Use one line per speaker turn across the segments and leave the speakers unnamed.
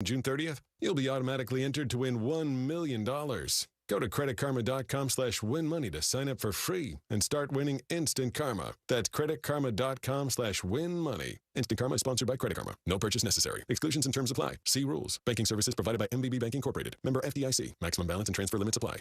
June 30th, you'll be automatically entered to win $1 million. Go to creditkarma.com/winmoney to sign up for free and start winning instant karma. That's creditkarma.com/winmoney. Instant Karma is sponsored by Credit Karma. No purchase necessary. Exclusions and terms apply. See rules. Banking services provided by MBB Bank Incorporated. Member FDIC. Maximum balance and transfer limits apply.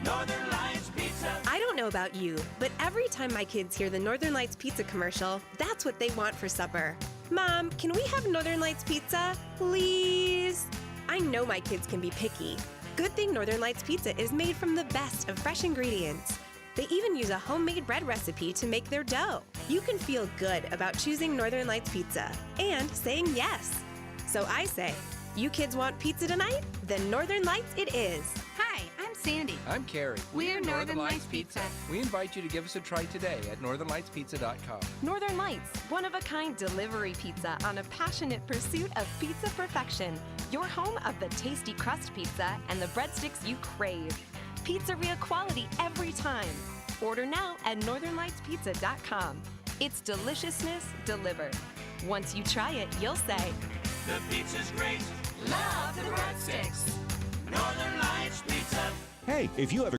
Northern Lights Pizza.
I don't know about you, but every time my kids hear the Northern Lights Pizza commercial, that's what they want for supper. Mom, can we have Northern Lights Pizza? Please? I know my kids can be picky. Good thing Northern Lights Pizza is made from the best of fresh ingredients. They even use a homemade bread recipe to make their dough. You can feel good about choosing Northern Lights Pizza and saying yes. So I say, you kids want pizza tonight? Then Northern Lights it is.
Hi, I'm Sandy.
I'm Carrie.
We're Northern Lights Pizza.
We invite you to give us a try today at northernlightspizza.com.
Northern Lights, one-of-a-kind delivery pizza on a passionate pursuit of pizza perfection. Your home of the tasty crust pizza and the breadsticks you crave. Pizzeria quality every time. Order now at northernlightspizza.com. It's deliciousness delivered. Once you try it, you'll say,
The pizza's great. Love the breadsticks. Northern Lights Pizza.
Hey, if you ever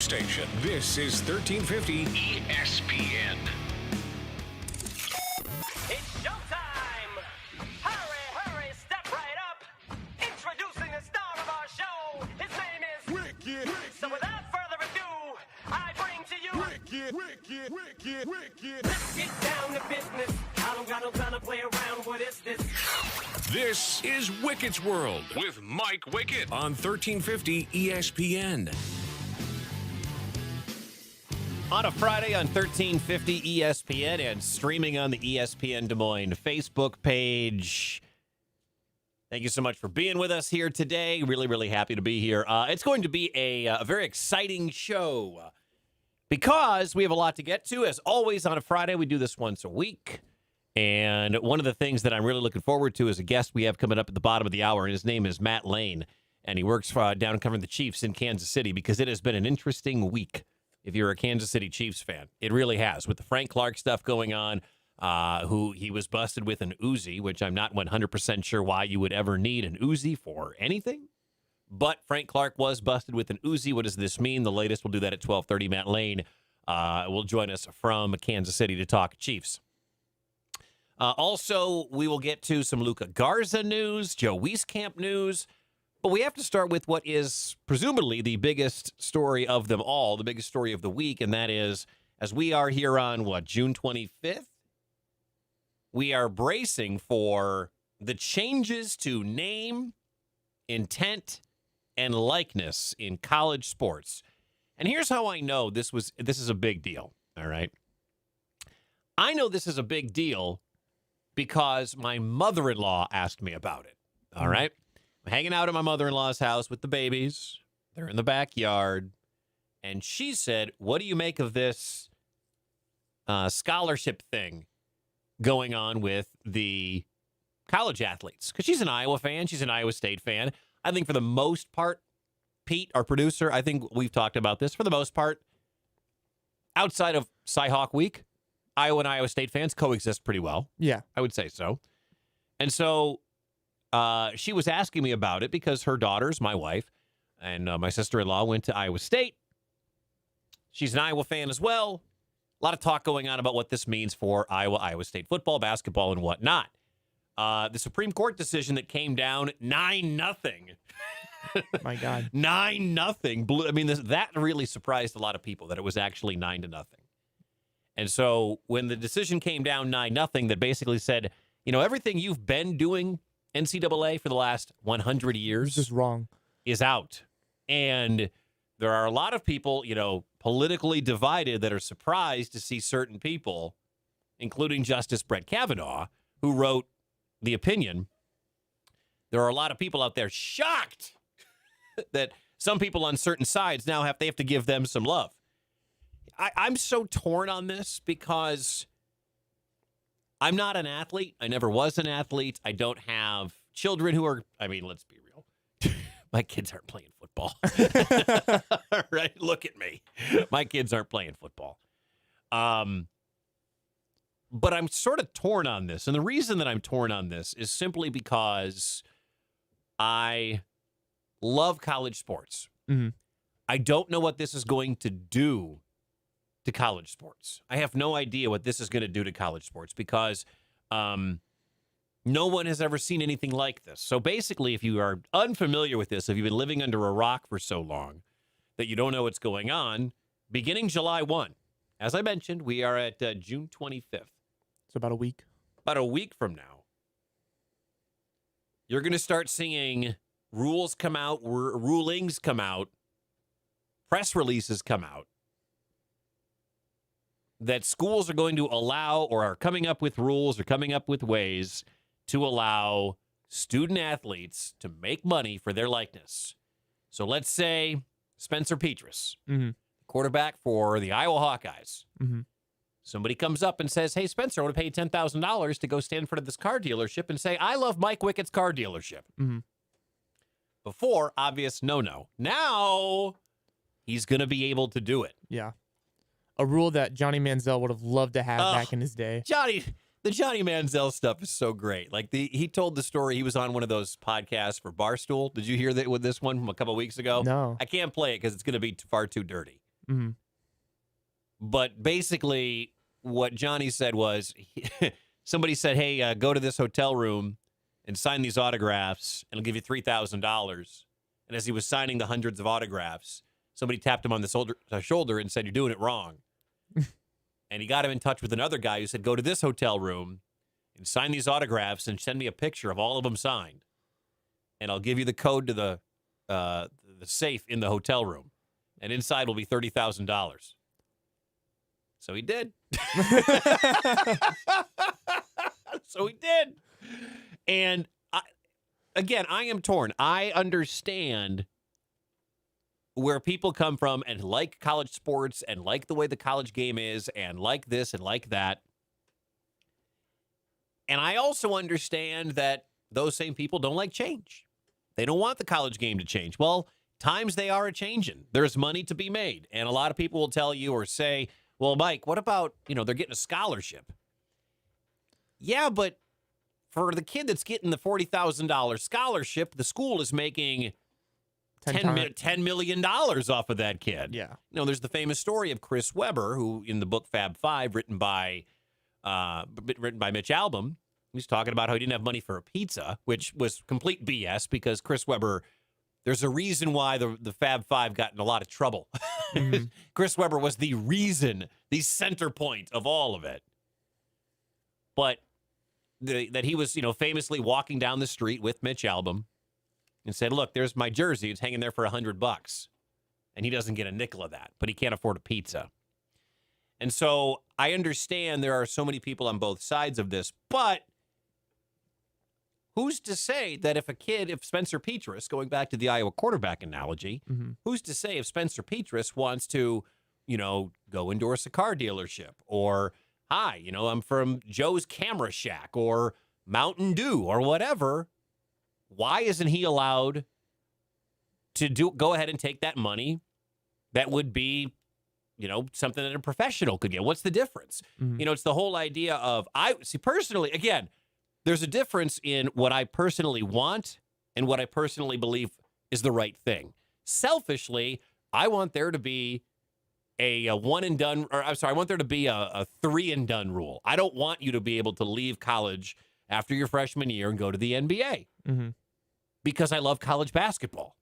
station. This is 1350 ESPN.
Let's get down to business. I don't got no time to play around. What is this?
This is Wickett's World with Mike Wickett on 1350 ESPN.
On a Friday on 1350 ESPN and streaming on the ESPN Des Moines Facebook page. Thank you so much for being with us here today. Really, really happy to be here. It's going to be a very exciting show because we have a lot to get to. As always on a Friday, we do this once a week. And one of the things that I'm really looking forward to is a guest we have coming up at the bottom of the hour, and his name is Matt Lane. And he works down covering the Chiefs in Kansas City because it has been an interesting week if you're a Kansas City Chiefs fan. It really has. With the Frank Clark stuff going on, who he was busted with an Uzi, which I'm not 100% sure why you would ever need an Uzi for anything. But Frank Clark was busted with an Uzi. What does this mean? The latest, we'll do that at 12:30. Matt Lane will join us from Kansas City to talk Chiefs. Also, we will get to some Luka Garza news, Joe Wieskamp news. But we have to start with what is presumably the biggest story of them all, the biggest story of the week, and that is, as we are here on, June 25th? We are bracing for the changes to name, intent, and likeness in college sports. And here's how I know this is a big deal, all right? I know this is a big deal because my mother-in-law asked me about it, all right? I'm hanging out at my mother-in-law's house with the babies. They're in the backyard. And she said, what do you make of this scholarship thing going on with the college athletes? Because she's an Iowa fan. She's an Iowa State fan. I think for the most part, Pete, our producer, I think we've talked about this. For the most part, outside of Cy-Hawk Week, Iowa and Iowa State fans coexist pretty well.
Yeah.
I would say so. And so she was asking me about it because her daughters, my wife, and my sister-in-law went to Iowa State. She's an Iowa fan as well. A lot of talk going on about what this means for Iowa State football, basketball, and whatnot. The Supreme Court decision that came down 9-0.
My God.
9-0. I mean, that really surprised a lot of people that it was actually 9-0. And so when the decision came down 9-0, that basically said, everything you've been doing, NCAA, for the last 100 years
It's just wrong.
is out. And there are a lot of people, politically divided that are surprised to see certain people, including Justice Brett Kavanaugh, who wrote the opinion. There are a lot of people out there shocked that some people on certain sides now have to give them some love. I'm so torn on this because I'm not an athlete. I never was an athlete. I don't have children who are, let's be real. My kids aren't playing football. Right? Look at me. My kids aren't playing football. But I'm sort of torn on this. And the reason that I'm torn on this is simply because I love college sports.
Mm-hmm.
I don't know what this is going to do to college sports. I have no idea what this is going to do to college sports because no one has ever seen anything like this. So basically, if you are unfamiliar with this, if you've been living under a rock for so long that you don't know what's going on, beginning July 1, as I mentioned, we are at June 25th.
So about a week.
About a week from now, you're going to start seeing rules come out, rulings come out, press releases come out, that schools are going to allow or are coming up with rules or coming up with ways to allow student athletes to make money for their likeness. So let's say Spencer Petras, quarterback for the Iowa Hawkeyes.
Mm-hmm.
Somebody comes up and says, hey, Spencer, I want to pay you $10,000 to go stand in front of this car dealership and say, I love Mike Wickett's car dealership.
Mm-hmm.
Before, obvious no. Now, he's going to be able to do it.
Yeah. A rule that Johnny Manziel would have loved to have back in his day.
The Johnny Manziel stuff is so great. Like he told the story. He was on one of those podcasts for Barstool. Did you hear that with this one from a couple of weeks ago?
No.
I can't play it because it's going to be far too dirty.
Mm-hmm.
But basically, what Johnny said was, somebody said, hey, go to this hotel room and sign these autographs, and I'll give you $3,000. And as he was signing the hundreds of autographs, somebody tapped him on the shoulder and said, you're doing it wrong. And he got him in touch with another guy who said, go to this hotel room and sign these autographs and send me a picture of all of them signed. And I'll give you the code to the safe in the hotel room. And inside will be $30,000. So he did. So he did. And I am torn. I understand where people come from and like college sports and like the way the college game is and like this and like that. And I also understand that those same people don't like change. They don't want the college game to change. Well, times they are a-changing. There's money to be made. And a lot of people will tell you or say, well, Mike, what about, they're getting a scholarship? Yeah, but for the kid that's getting the $40,000 scholarship, the school is making $10 million off of that kid.
Yeah.
There's the famous story of Chris Webber, who in the book Fab Five, written by Mitch Albom, he's talking about how he didn't have money for a pizza, which was complete BS because Chris Webber, there's a reason why the Fab Five got in a lot of trouble. Mm-hmm. Chris Webber was the reason, the center point of all of it. But that he was, famously walking down the street with Mitch Albom and said, look, there's my jersey. It's hanging there for $100. And he doesn't get a nickel of that, but he can't afford a pizza. And so I understand there are so many people on both sides of this, but who's to say that if Spencer Petras, going back to the Iowa quarterback analogy, who's to say if Spencer Petras wants to, go endorse a car dealership or, hi, I'm from Joe's Camera Shack or Mountain Dew or whatever, why isn't he allowed to go ahead and take that money that would be, something that a professional could get? What's the difference? It's the whole idea of, personally, again, there's a difference in what I personally want and what I personally believe is the right thing. Selfishly, I want there to be a one and done, or I'm sorry, I want there to be a 3 and done rule. I don't want you to be able to leave college after your freshman year and go to the NBA because I love college basketball.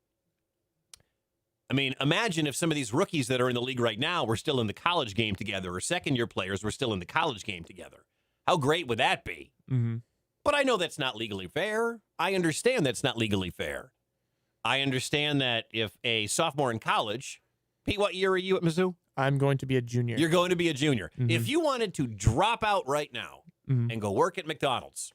I mean, imagine if some of these rookies that are in the league right now were still in the college game together, or second-year players were still in the college game together. How great would that be? But I know that's not legally fair. I understand that's not legally fair. I understand that if a sophomore in college, Pete, what year are you at Mizzou?
I'm going to be a junior.
You're going to be a junior. If you wanted to drop out right now and go work at McDonald's,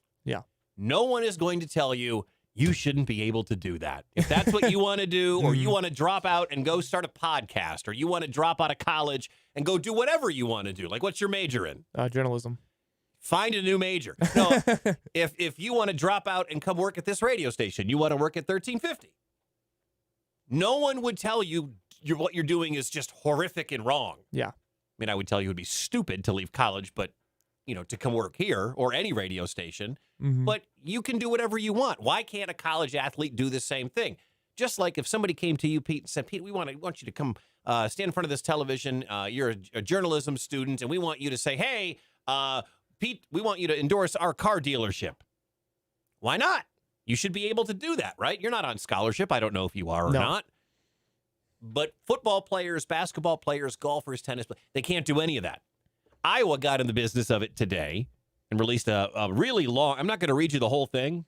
no one is going to tell you you shouldn't be able to do that. If that's what you want to do, or you want to drop out and go start a podcast, or you want to drop out of college and go do whatever you want to do, like what's your major in?
Journalism.
Find a new major. No, if you want to drop out and come work at this radio station, you want to work at 1350. No one would tell you what you're doing is just horrific and wrong.
Yeah.
I mean, I would tell you it would be stupid to leave college, but, to come work here or any radio station. But you can do whatever you want. Why can't a college athlete do the same thing? Just like if somebody came to you, Pete, and said, Pete, we want you to come stand in front of this television. You're a journalism student, and we want you to say, hey, Pete, we want you to endorse our car dealership. Why not? You should be able to do that, right? You're not on scholarship. I don't know if you are or not. But football players, basketball players, golfers, tennis players, they can't do any of that. Iowa got in the business of it today and released a really long, I'm not going to read you the whole thing,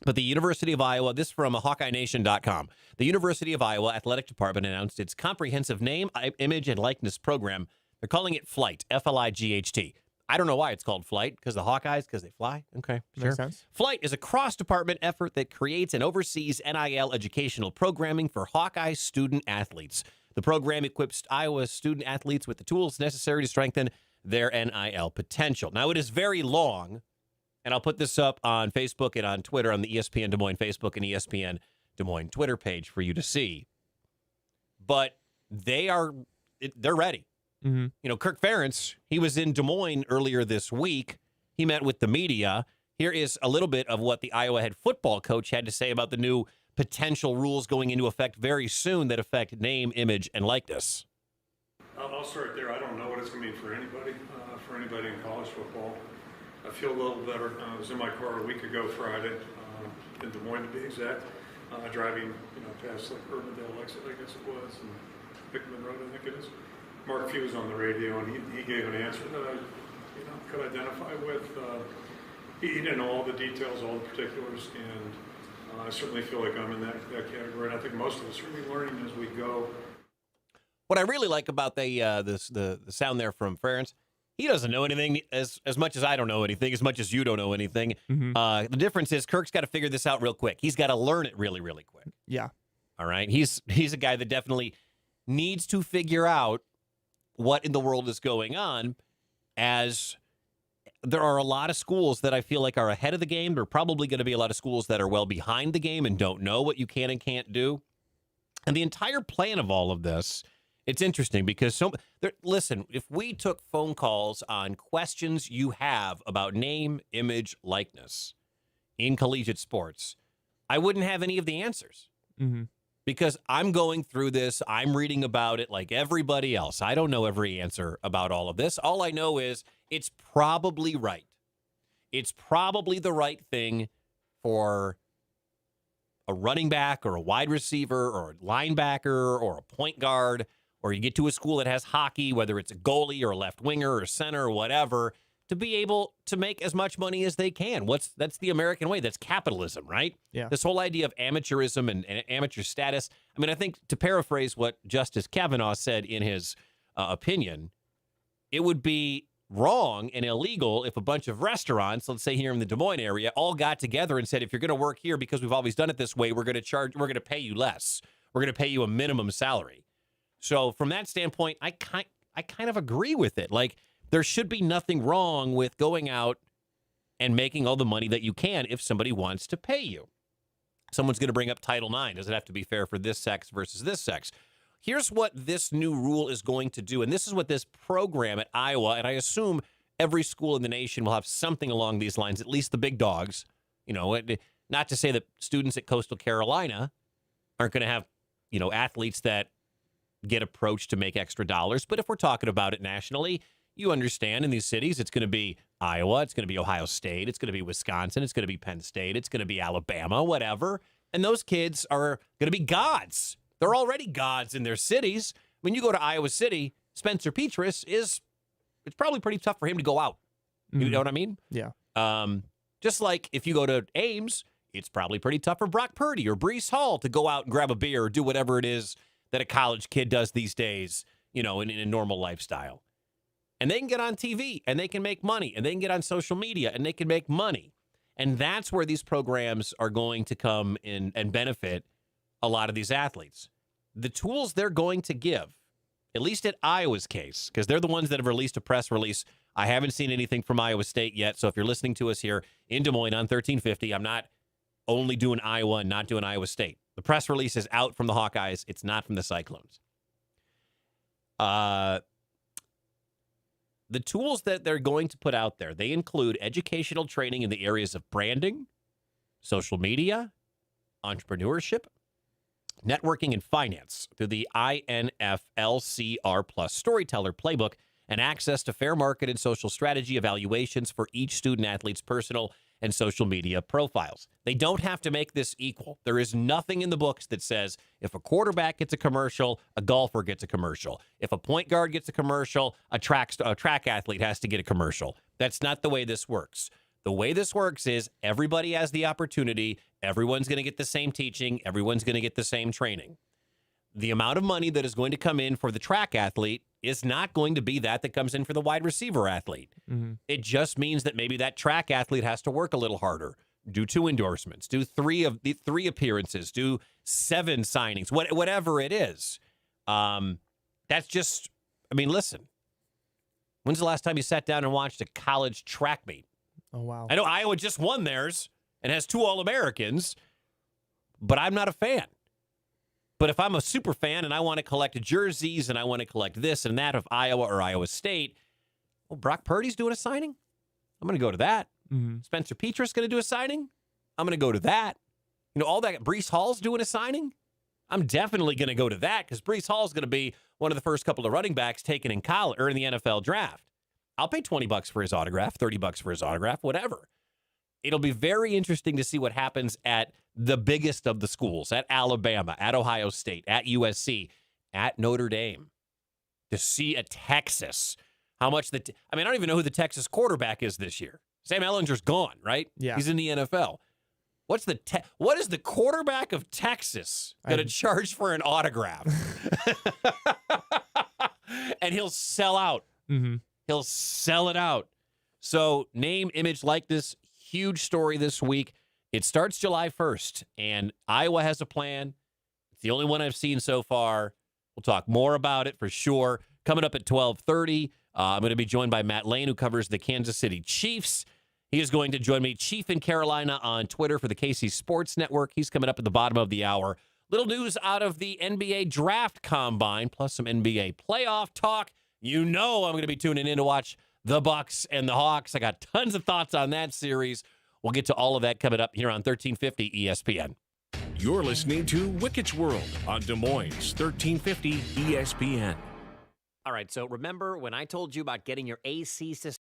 but the University of Iowa, this is from HawkeyeNation.com. The University of Iowa Athletic Department announced its comprehensive name, image, and likeness program. They're calling it FLIGHT, F-L-I-G-H-T. I don't know why it's called Flight, because the Hawkeyes, because they fly. Okay, sure.
Makes sense.
Flight is a cross-department effort that creates and oversees NIL educational programming for Hawkeye student athletes. The program equips Iowa student athletes with the tools necessary to strengthen their NIL potential. Now, it is very long, and I'll put this up on Facebook and on Twitter on the ESPN Des Moines Facebook and ESPN Des Moines Twitter page for you to see. But they're ready. Kirk Ferentz, he was in Des Moines earlier this week. He met with the media. Here is a little bit of what the Iowa head football coach had to say about the new potential rules going into effect very soon that affect name, image, and likeness.
I'll start there. I don't know what it's going to mean for anybody in college football. I feel a little better. I was in my car a week ago Friday, in Des Moines to be exact, driving past like Urbandale exit, I guess it was, and Hickman Road, I think it is. Mark Few was on the radio, and he gave an answer that I could identify with. He didn't know all the details, all the particulars, and I certainly feel like I'm in that category. And I think most of us are going to be learning as we go.
What I really like about the sound there from Ferentz, he doesn't know anything as much as I don't know anything, as much as you don't know anything. The difference is Kirk's got to figure this out real quick. He's got to learn it really, really quick.
Yeah.
All right? He's a guy that definitely needs to figure out what in the world is going on, as there are a lot of schools that I feel like are ahead of the game. There are probably going to be a lot of schools that are well behind the game and don't know what you can and can't do. And the entire plan of all of this, it's interesting because listen, if we took phone calls on questions you have about name, image, likeness in collegiate sports, I wouldn't have any of the answers. Because I'm going through this. I'm reading about it like everybody else. I don't know every answer about all of this. All I know is it's probably right. It's probably the right thing for a running back or a wide receiver or a linebacker or a point guard, or you get to a school that has hockey, whether it's a goalie or a left winger or center or whatever, to be able to make as much money as they can. That's the American way. That's capitalism, right?
Yeah.
This whole idea of amateurism and amateur status. I mean, I think to paraphrase what Justice Kavanaugh said in his opinion, it would be wrong and illegal if a bunch of restaurants, let's say here in the Des Moines area, all got together and said, if you're going to work here because we've always done it this way, we're going to pay you less. We're going to pay you a minimum salary. So from that standpoint, I kind of agree with it. Like, there should be nothing wrong with going out and making all the money that you can if somebody wants to pay you. Someone's going to bring up Title IX. Does it have to be fair for this sex versus this sex? Here's what this new rule is going to do, and this is what this program at Iowa, and I assume every school in the nation will have something along these lines, at least the big dogs. Not to say that students at Coastal Carolina aren't going to have, athletes that get approached to make extra dollars, but if we're talking about it nationally, you understand in these cities, it's going to be Iowa, it's going to be Ohio State, it's going to be Wisconsin, it's going to be Penn State, it's going to be Alabama, whatever. And those kids are going to be gods. They're already gods in their cities. When you go to Iowa City, Spencer Petras it's probably pretty tough for him to go out. You know what I mean?
Yeah.
Just like if you go to Ames, it's probably pretty tough for Brock Purdy or Breece Hall to go out and grab a beer or do whatever it is that a college kid does these days, in a normal lifestyle. And they can get on TV, and they can make money, and they can get on social media, and they can make money. And that's where these programs are going to come in and benefit a lot of these athletes. The tools they're going to give, at least at Iowa's case, because they're the ones that have released a press release. I haven't seen anything from Iowa State yet, so if you're listening to us here in Des Moines on 1350, I'm not only doing Iowa and not doing Iowa State. The press release is out from the Hawkeyes. It's not from the Cyclones. The tools that they're going to put out there, they include educational training in the areas of branding, social media, entrepreneurship, networking, and finance through the INFLCR Plus Storyteller Playbook and access to fair market and social strategy evaluations for each student-athlete's personal and social media profiles. They don't have to make this equal. There is nothing in the books that says if a quarterback gets a commercial, a golfer gets a commercial. If a point guard gets a commercial, a track athlete has to get a commercial. That's not the way this works. The way this works is everybody has the opportunity. Everyone's going to get the same teaching. Everyone's going to get the same training. The amount of money that is going to come in for the track athlete is not going to be that comes in for the wide receiver athlete. It just means that maybe that track athlete has to work a little harder, do 2 endorsements, do 3 appearances, do 7 signings, whatever it is. That's just, listen, when's the last time you sat down and watched a college track meet?
Oh, wow.
I know Iowa just won theirs and has 2 All-Americans, but I'm not a fan. But if I'm a super fan and I want to collect jerseys and I want to collect this and that of Iowa or Iowa State, well, Brock Purdy's doing a signing. I'm going to go to that. Spencer Petras going to do a signing. I'm going to go to that. All that. Breece Hall's doing a signing. I'm definitely going to go to that because Breece Hall's going to be one of the first couple of running backs taken in college or in the NFL draft. I'll pay $20 for his autograph, $30 for his autograph, whatever. It'll be very interesting to see what happens at the biggest of the schools, at Alabama, at Ohio State, at USC, at Notre Dame. to see a Texas. How much I don't even know who the Texas quarterback is this year. Sam Ellinger's gone, right?
Yeah.
He's in the NFL. What is the quarterback of Texas going to charge for an autograph? And he'll sell out.
Mm-hmm.
He'll sell it out. So name, image, likeness, huge story this week. It starts July 1st, and Iowa has a plan. It's the only one I've seen so far. We'll talk more about it for sure. Coming up at 12:30, I'm going to be joined by Matt Lane, who covers the Kansas City Chiefs. He is going to join me, Chief in Carolina, on Twitter for the KC Sports Network. He's coming up at the bottom of the hour. Little news out of the NBA Draft Combine, plus some NBA playoff talk. You know I'm going to be tuning in to watch the Bucks and the Hawks. I got tons of thoughts on that series. We'll get to all of that coming up here on 1350 ESPN.
You're listening to Wickett's World on Des Moines 1350 ESPN.
All right, so remember when I told you about getting your AC system